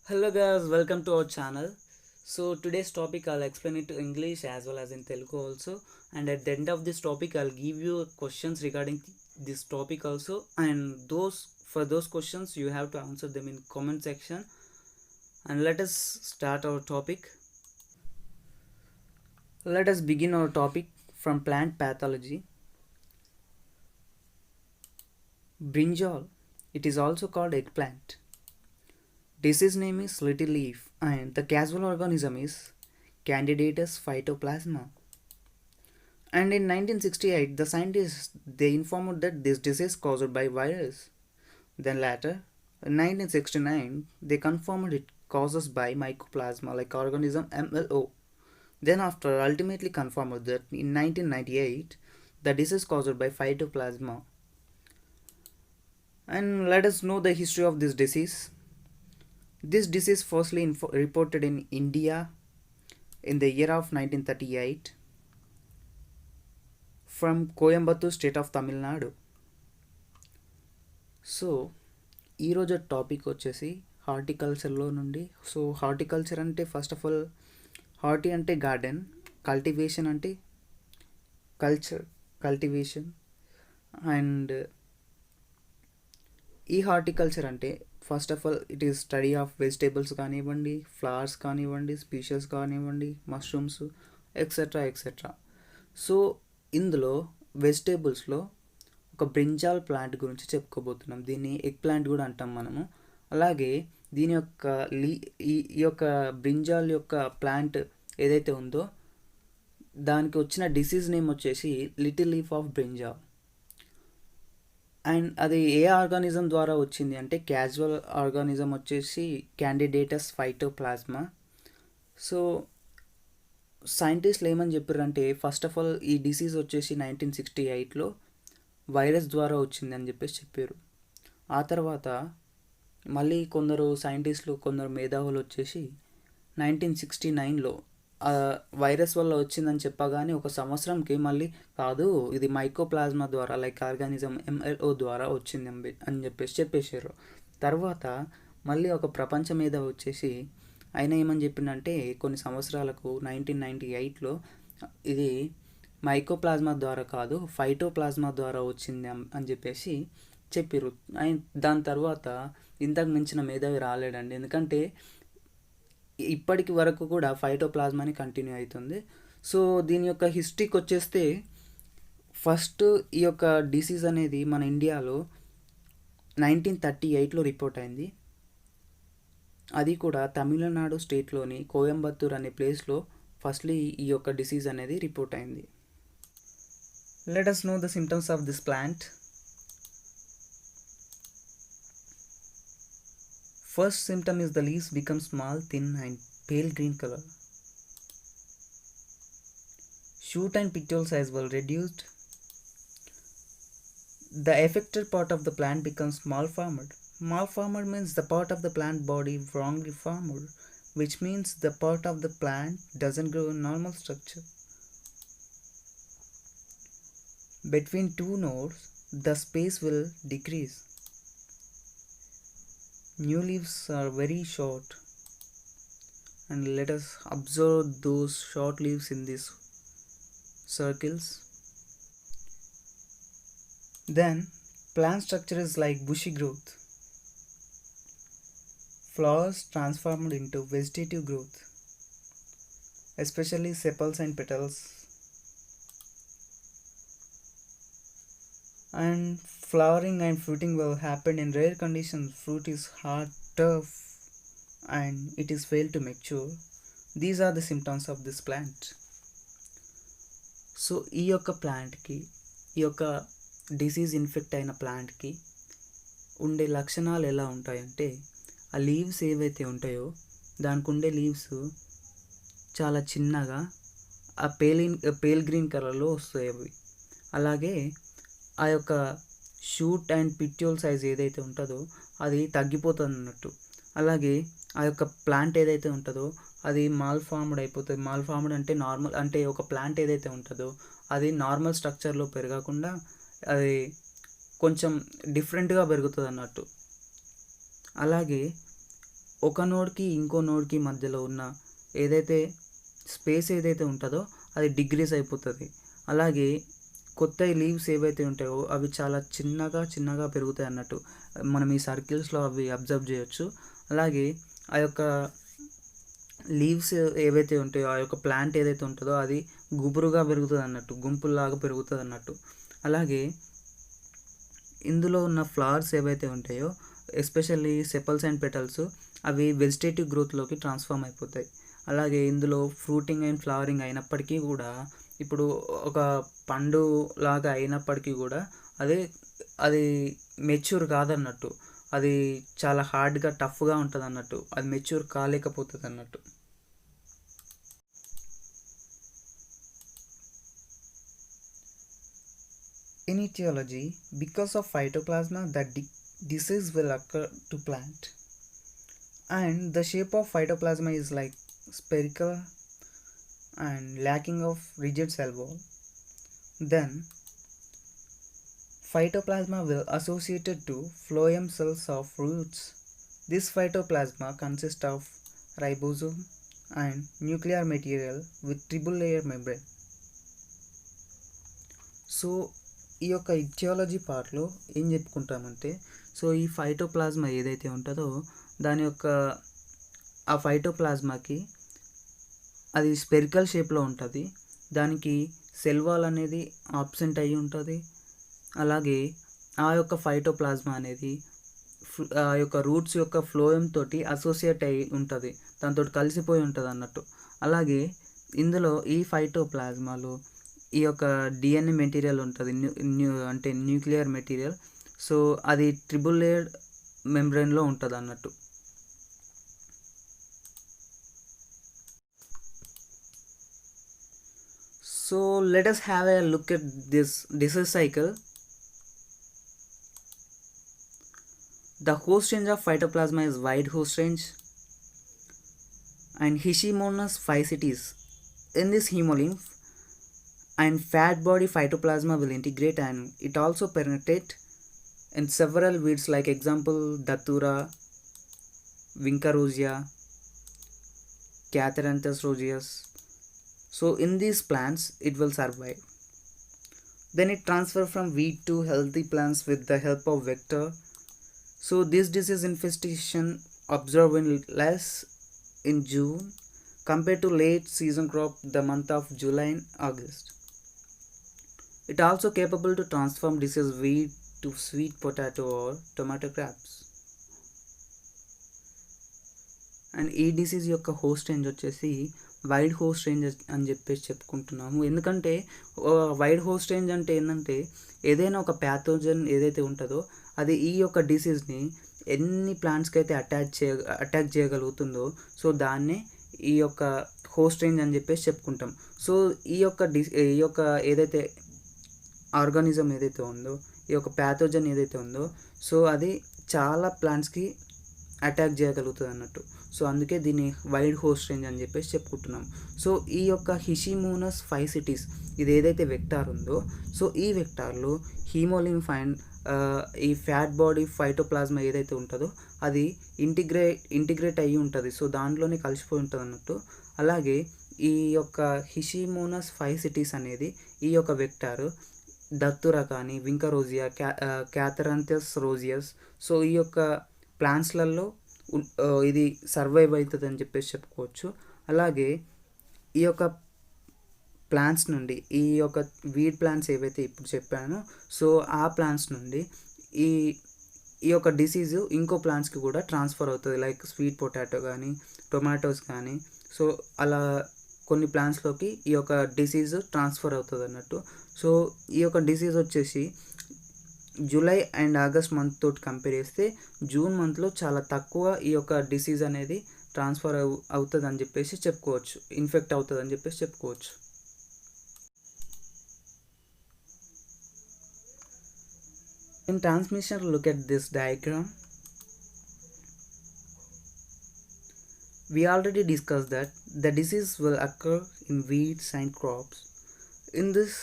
Hello guys, welcome to our channel. So today's topic I'll explain it to English as well as in Telugu also, and at the end of this topic I'll give you questions regarding this topic also, and those questions you have to answer them in comment section. And let us start our topic. Let us begin our topic from plant pathology. Brinjal, it is also called eggplant. Disease name is little leaf and the causal organism is Candidatus phytoplasma. And in 1968, the scientists they informed that this disease caused by virus. Then later, in 1969, they confirmed it causes by mycoplasma like organism MLO. Then after ultimately confirmed that in 1998, the disease caused by phytoplasma. And let us know the history of this disease. This disease firstly reported in India in the year of 1938 from Coimbatore state of Tamil Nadu. So ఈరోజు topic వచ్చేసి హార్టికల్చర్లో నుండి. So horticulture అంటే first of all hearty అంటే garden, cultivation అంటే cultivation and ఈ horticulture అంటే first of all it is study of vegetables కానివ్వండి, flowers కానివ్వండి, స్పీషీస్ కానివ్వండి, మష్రూమ్స్ ఎక్సెట్రా ఎక్సెట్రా. సో ఇందులో వెజిటేబుల్స్లో ఒక బ్రింజాల్ ప్లాంట్ గురించి చెప్పుకోబోతున్నాం. దీన్ని ఎగ్ ప్లాంట్ కూడా అంటాం మనము. అలాగే దీని యొక్క ఈ యొక్క బ్రింజాల్ యొక్క ప్లాంట్ ఏదైతే ఉందో దానికి వచ్చిన డిసీజ్ నేమ్ వచ్చేసి little leaf of brinjal. And అది ఏ ఆర్గానిజం ద్వారా వచ్చింది అంటే క్యాజువల్ ఆర్గానిజం వచ్చేసి క్యాండిడేటస్ ఫైటోప్లాస్మా. సో సైంటిస్టులు ఏమని చెప్పారంటే ఫస్ట్ ఆఫ్ ఆల్ ఈ డిసీజ్ వచ్చేసి 1968లో వైరస్ ద్వారా వచ్చిందని చెప్పేసి చెప్పారు. ఆ తర్వాత మళ్ళీ కొందరు సైంటిస్టులు కొందరు మేధావులు వచ్చేసి 1969లో వైరస్ వల్ల వచ్చిందని చెప్పగానే ఒక సంవత్సరంకి మళ్ళీ కాదు ఇది మైకోప్లాజ్మా ద్వారా లైక్ ఆర్గానిజం MLO ద్వారా వచ్చింది అని చెప్పేసారు. తర్వాత మళ్ళీ ఒక ప్రపంచ మేధావి వచ్చేసి ఆయన ఏమని చెప్పిందంటే కొన్ని సంవత్సరాలకు 1998లో ఇది మైకోప్లాజ్మా ద్వారా కాదు ఫైటోప్లాజ్మా ద్వారా వచ్చింది అని చెప్పేసి చెప్పారు. దాని తర్వాత ఇంతకు మించిన మేధావి రాలేడండి, ఎందుకంటే ఇప్పటికి వరకు కూడా ఫైటోప్లాజ్మాని కంటిన్యూ అవుతుంది. సో దీని యొక్క హిస్టరీకి వచ్చేస్తే ఫస్ట్ ఈ యొక్క డిసీజ్ అనేది మన ఇండియాలో 1938లో రిపోర్ట్ అయింది. అది కూడా తమిళనాడు స్టేట్లోని కోయంబత్తూర్ అనే ప్లేస్లో ఫస్ట్లీ ఈ యొక్క డిసీజ్ అనేది రిపోర్ట్ అయింది. Let us know the symptoms of this plant. First symptom is the leaves become small, thin and pale green color. Shoot and petiole size will reduced. The affected part of the plant becomes malformed. Malformed means the part of the plant body wrongly formed, which means the part of the plant doesn't grow in normal structure. Between two nodes, the space will decrease. New leaves are very short, and let us observe those short leaves in these circles. Then, plant structure is like bushy growth. Flowers transformed into vegetative growth, especially sepals and petals. And flowering and fruiting will happen in rare conditions. Fruit is hard, tough, and it is failed to mature. These are the symptoms of this plant. So ఈ యొక్క ప్లాంట్కి ఈ యొక్క disease infect అయిన ప్లాంట్కి ఉండే లక్షణాలు ఎలా ఉంటాయంటే ఆ లీవ్స్ ఏవైతే ఉంటాయో దానికి ఉండే లీవ్స్ చాలా చిన్నగా ఆ పేల్ గ్రీన్ కలర్లో వస్తాయి అవి. అలాగే ఆ యొక్క షూట్ అండ్ పిట్యూల్ సైజ్ ఏదైతే ఉంటుందో అది తగ్గిపోతుంది అన్నట్టు. అలాగే ఆ యొక్క ప్లాంట్ ఏదైతే ఉంటుందో అది మాల్ఫార్మ్డ్ అయిపోతుంది. మాల్ఫార్మ్డ్ అంటే నార్మల్ అంటే ఒక ప్లాంట్ ఏదైతే ఉంటుందో అది నార్మల్ స్ట్రక్చర్లో పెరగకుండా అది కొంచెం డిఫరెంట్గా పెరుగుతుంది అన్నట్టు. అలాగే ఒక నోడ్కి ఇంకో నోడ్కి మధ్యలో ఉన్న ఏదైతే స్పేస్ ఏదైతే ఉంటుందో అది డిగ్రీస్ అయిపోతుంది. అలాగే కొత్త లీవ్స్ ఏవైతే ఉంటాయో అవి చాలా చిన్నగా చిన్నగా పెరుగుతాయి అన్నట్టు. మనం ఈ సర్కిల్స్లో అవి అబ్జర్వ్ చేయొచ్చు. అలాగే ఆ యొక్క లీవ్స్ ఏవైతే ఉంటాయో ఆ యొక్క ప్లాంట్ ఏదైతే ఉంటుందో అది గుబురుగా పెరుగుతుంది అన్నట్టు, గుంపుల్లాగా పెరుగుతుంది అన్నట్టు. అలాగే ఇందులో ఉన్న ఫ్లవర్స్ ఏవైతే ఉంటాయో ఎస్పెషల్లీ సెపల్స్ అండ్ పెటల్స్ అవి వెజిటేటివ్ గ్రోత్లోకి ట్రాన్స్ఫార్మ్ అయిపోతాయి. అలాగే ఇందులో ఫ్రూటింగ్ అండ్ ఫ్లవరింగ్ అయినప్పటికీ కూడా, ఇప్పుడు ఒక పండు లాగా అయినప్పటికీ కూడా అది మెచ్యూర్ కాదన్నట్టు, అది చాలా హార్డ్గా టఫ్గా ఉంటుంది అన్నట్టు, అది మెచ్యూర్ కాలేకపోతుంది అన్నట్టు. In etiology, because of phytoplasma, the disease will occur to plant, and the shape of phytoplasma is like spherical and lacking of rigid cell wall. Then phytoplasma will associated to phloem cells of roots. This phytoplasma consists of ribosome and nuclear material with triple layer membrane. So ఈ యొక్క etiology పార్ట్లో ఏం చెప్పుకుంటామంటే, so ఈ ఫైటోప్లాజ్మా ఏదైతే ఉంటుందో దాని యొక్క ఆ ఫైటోప్లాజ్మాకి అది స్పెరికల్ షేప్లో ఉంటుంది. దానికి సెల్ వాల్ అనేది ఆబ్సెంట్ అయ్యి ఉంటుంది. అలాగే ఆ యొక్క ఫైటోప్లాజ్మా అనేది ఆ యొక్క రూట్స్ యొక్క ఫ్లోయం తోటి అసోసియేట్ అయి ఉంటుంది, దాంతో కలిసిపోయి ఉంటుంది అన్నట్టు. అలాగే ఇందులో ఈ ఫైటోప్లాజ్మాలో ఈ యొక్క డిఎన్ఏ మెటీరియల్ ఉంటుంది, అంటే న్యూక్లియర్ మెటీరియల్. సో అది ట్రిపుల్ లేయర్డ్ మెంబ్రెయిన్లో ఉంటుంది అన్నట్టు. So let us have a look at this disease cycle. The host range of phytoplasma is wide host range and Hishimoto's physetes. In this hemolymph and fat body phytoplasma will integrate, and it also penetrate in several weeds, like example Datura, Vinca-rosea, Catharanthus roseus. So in these plants it will survive. Then it transfer from weed to healthy plants with the help of vector. So this disease infestation observed in less in June compared to late season crop the month of July and August. It also capable to transform disease weed to sweet potato or tomato crops. And ఈ disease యొక్క host range వచ్చేసి wide host range అని చెప్పేసి చెప్పుకుంటున్నాము. ఎందుకంటే wide host range అంటే ఏంటంటే ఏదైనా ఒక ప్యాథోజన్ ఏదైతే ఉంటుందో అది ఈ యొక్క డిసీజ్ని ఎన్ని ప్లాంట్స్కి అయితే అటాక్ చేయగలుగుతుందో సో దాన్నే ఈ యొక్క హోస్ట్ రేంజ్ అని చెప్పేసి చెప్పుకుంటాం. సో ఈ యొక్క ఏదైతే ఆర్గానిజం ఏదైతే ఉందో, ఈ యొక్క ప్యాథోజన్ ఏదైతే ఉందో, సో అది చాలా ప్లాంట్స్కి అటాక్ చేయగలుగుతుంది అన్నట్టు. సో అందుకే దీన్ని వైడ్ హోస్ట్ రేంజ్ అని చెప్పేసి చెప్పుకుంటున్నాం. సో ఈ యొక్క హిషిమోనస్ పైసిటీస్ ఇది ఏదైతే వెక్టార్ ఉందో, సో ఈ వెక్టార్లో హీమోలింఫ్ అండ్ ఈ ఫ్యాట్ బాడీ ఫైటోప్లాజ్మా ఏదైతే ఉంటుందో అది ఇంటిగ్రేట్ అయ్యి ఉంటుంది. సో దాంట్లోనే కలిసిపోయి ఉంటుంది అన్నట్టు. అలాగే ఈ యొక్క హిషిమోనస్ పైసిటీస్ అనేది ఈ యొక్క వెక్టార్ దత్తురా కానీ వింకా-రోజియా, క్యాథరాంథస్ రోజియస్, సో ఈ యొక్క ప్లాంట్స్లలో ఇది సర్వైవ్ అవుతుంది అని చెప్పేసి చెప్పుకోవచ్చు. అలాగే ఈ యొక్క ప్లాంట్స్ నుండి ఈ యొక్క వీడ్ ప్లాంట్స్ ఏవైతే ఇప్పుడు చెప్పానో సో ఆ ప్లాంట్స్ నుండి ఈ యొక్క డిసీజు ఇంకో ప్లాంట్స్కి కూడా ట్రాన్స్ఫర్ అవుతుంది, లైక్ స్వీట్ పొటాటో కానీ టొమాటోస్ కానీ. సో అలా కొన్ని ప్లాంట్స్లోకి ఈ యొక్క డిసీజ్ ట్రాన్స్ఫర్ అవుతుంది అన్నట్టు. సో ఈ యొక్క డిసీజ్ వచ్చేసి జూలై అండ్ ఆగస్ట్ మంత్ తోటి కంపేర్ చేస్తే జూన్ మంత్లో చాలా తక్కువ ఈ యొక్క డిసీజ్ అనేది ట్రాన్స్ఫర్ అవుతుంది అని చెప్పేసి చెప్పుకోవచ్చు, ఇన్ఫెక్ట్ అవుతుంది అని చెప్పేసి చెప్పుకోవచ్చు. In transmission, look at this diagram. We already discussed that the disease will occur in weeds and crops. In this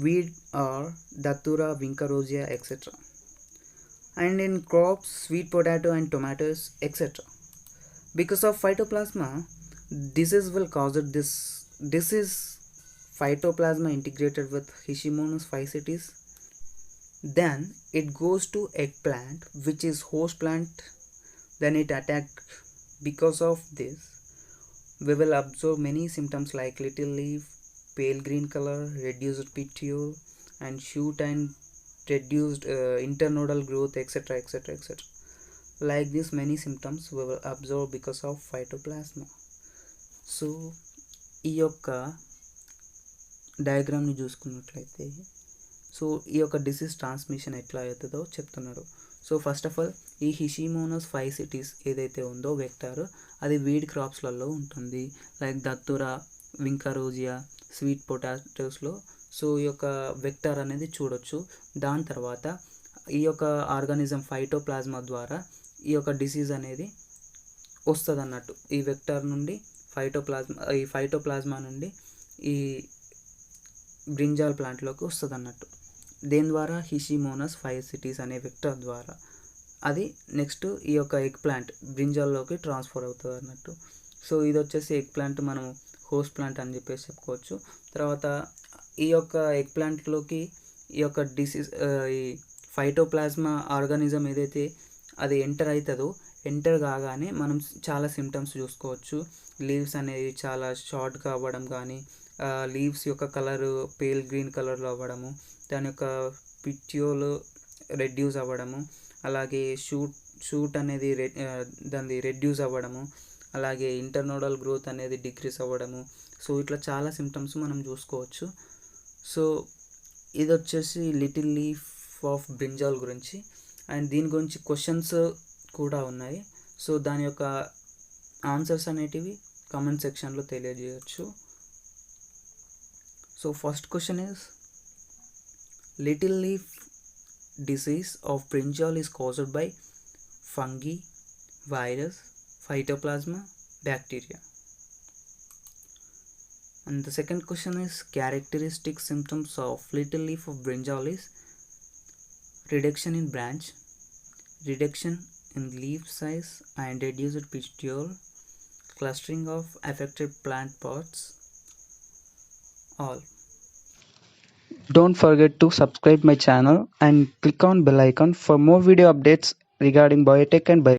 weed are Datura, Vinca-rosea, etc. and in crops, sweet potato and tomatoes, etc. Because of phytoplasma, disease will cause it. This is phytoplasma integrated with Hashimoto's phycetes. Then it goes to eggplant, which is host plant. Then it attack. Because of this, we will observe many symptoms like little leaf, pale green color, reduced petiole and shoot, and reduced internodal growth, etc, etc, etc. Like this, many symptoms we will observe because of phytoplasma. So ఈ యొక్క డయాగ్రామ్ని చూసుకున్నట్లయితే, so ఈ యొక్క disease transmission ఎట్లా అవుతుందో చెప్తున్నాడు. So first of all, ఈ హిషిమోనోస్ పైసిటీస్ ఏదైతే ఉందో వెక్టార్, అది వీడ్ క్రాప్స్లలో ఉంటుంది, లైక్ దత్తురా, వింకరోజియా, స్వీట్ పొటాటోస్లో. సో ఈ యొక్క వెక్టార్ అనేది చూడొచ్చు. దాని తర్వాత ఈ యొక్క ఆర్గానిజం ఫైటోప్లాజ్మా ద్వారా ఈ యొక్క డిసీజ్ అనేది వస్తుంది అన్నట్టు. ఈ వెక్టార్ నుండి ఈ ఫైటోప్లాజ్మా నుండి ఈ బ్రింజాల్ ప్లాంట్లోకి వస్తుంది అన్నట్టు. దేని ద్వారా? హిషిమోనస్ పైసిటీస్ అనే వెక్టర్ ద్వారా. అది నెక్స్ట్ ఈ యొక్క ఎగ్ ప్లాంట్ బ్రింజాల్లోకి ట్రాన్స్ఫర్ అవుతుంది అన్నట్టు. సో ఇది వచ్చేసి ఎగ్ ప్లాంట్, మనం హోస్ట్ ప్లాంట్ అని చెప్పేసి చెప్పుకోవచ్చు. తర్వాత ఈ యొక్క ఎగ్ ప్లాంట్లోకి ఈ యొక్క డిసీజ్, ఈ ఫైటోప్లాజ్మా ఆర్గానిజం ఏదైతే అది ఎంటర్ అవుతుందో, ఎంటర్ కాగానే మనం చాలా సిమ్టమ్స్ చూసుకోవచ్చు. లీవ్స్ అనేవి చాలా షార్ట్గా అవ్వడం కానీ, లీవ్స్ యొక్క కలర్ పేల్ గ్రీన్ కలర్లో అవ్వడము, దాని యొక్క పిట్యూల్ రెడ్యూస్ అవ్వడము, అలాగే షూట్ అనేది దాన్ని రెడ్యూస్ అవ్వడము, అలాగే ఇంటర్నోడల్ గ్రోత్ అనేది డిక్రీస్ అవ్వడము. సో ఇట్లా చాలా సిమ్టమ్స్ మనం చూసుకోవచ్చు. సో ఇది వచ్చేసి లిటిల్ లీఫ్ ఆఫ్ బ్రింజాల్ గురించి. అండ్ దీని గురించి క్వశ్చన్స్ కూడా ఉన్నాయి. సో దాని యొక్క ఆన్సర్స్ అనేటివి కామెంట్ సెక్షన్లో తెలియజేయచ్చు. So first question is, little leaf disease of brinjal is caused by fungi, virus, phytoplasma, bacteria. And the second question is, characteristic symptoms of little leaf of brinjal is reduction in branch, reduction in leaf size and reduced petiole, clustering of affected plant parts. All. Don't forget to subscribe my channel and click on bell icon for more video updates regarding biotech and bio.